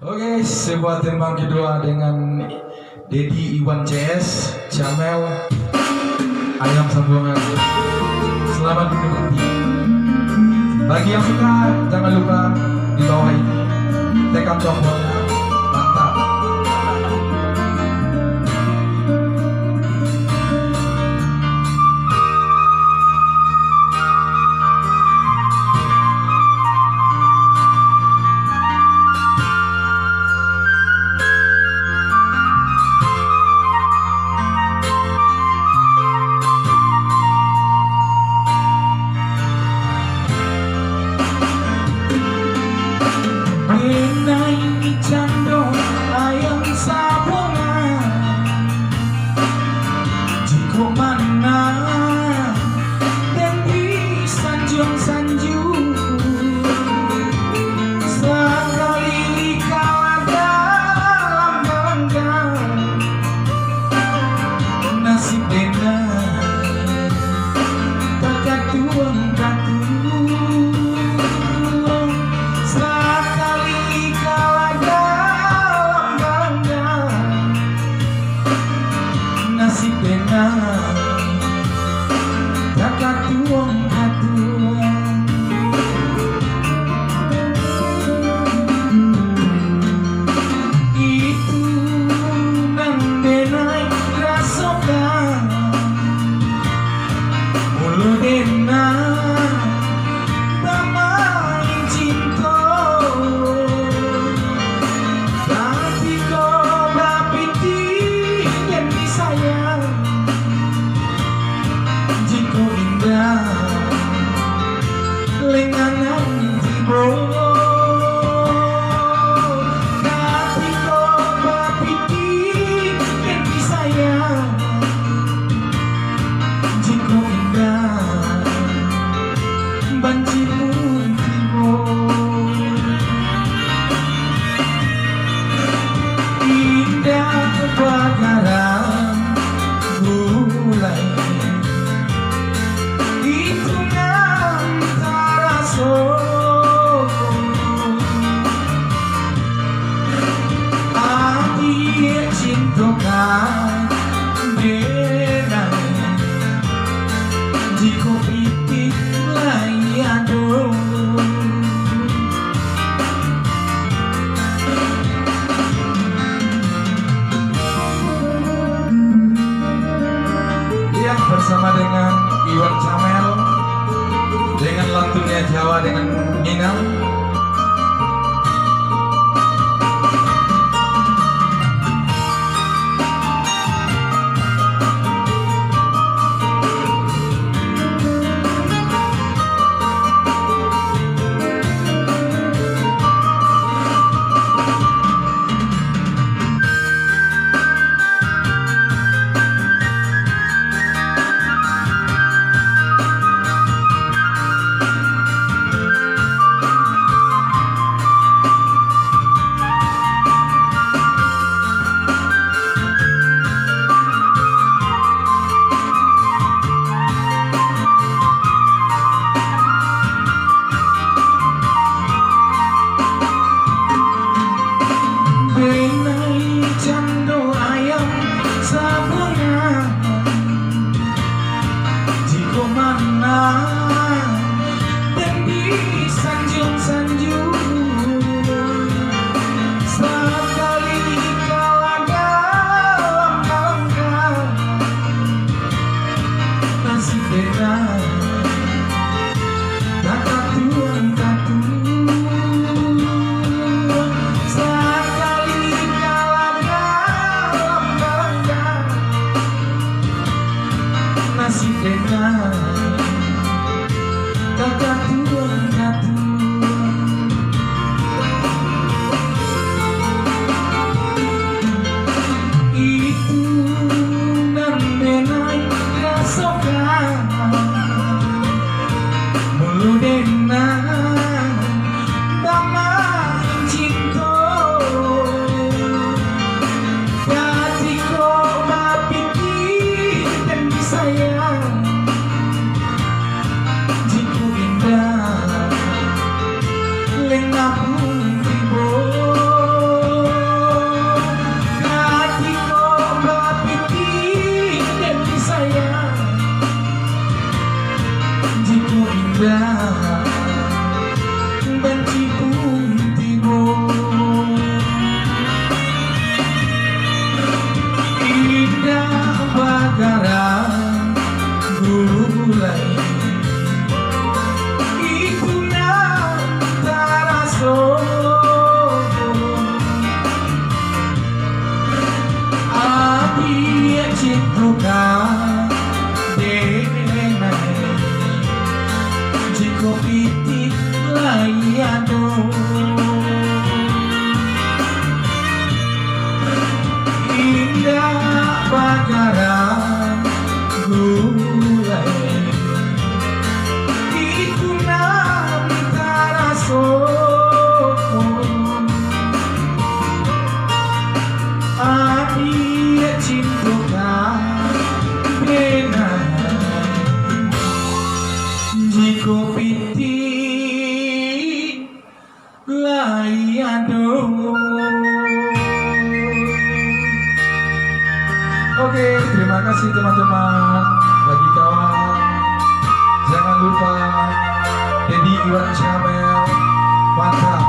Oke, sebuah tembang kedua dengan Dedi Iwan CS, Jamel, Ayam Sambungan. Selamat menikmati. Bagi yang suka, jangan lupa di bawah ini tekan tombolnya. Mantap. Cando ayam sabungan jiko mana dan di sanjung-sanjung sekali kala dalam gelanggang nasib benar tak tuang katuang nasib benar tak katuang itu nang denai rasokan mulu denai pamain cinta tapi kau bapiti yang disayang jiko indah lengangan tibo tapi kau bapiti yang disayang jiko indah banci pun tibo indah bakaran gulai itu antara adik cintokan denai jiko pitik layado Bersama dengan Iwan Jamel dengan lantunnya Jawa dengan Minang. Cando ayam sabungan jiko mana dan di sanjung-sanjung sekali kala dalam gelanggang nasib benar tak katuang nasib benar tak katuang itu nang denai rasokan mulu denai pamain cinta hati kau bapiti dan disayang jiko indah Oke, terima kasih teman-teman. Lagi kawan. Jangan lupa Dedi Iwan Syamel. Mantap.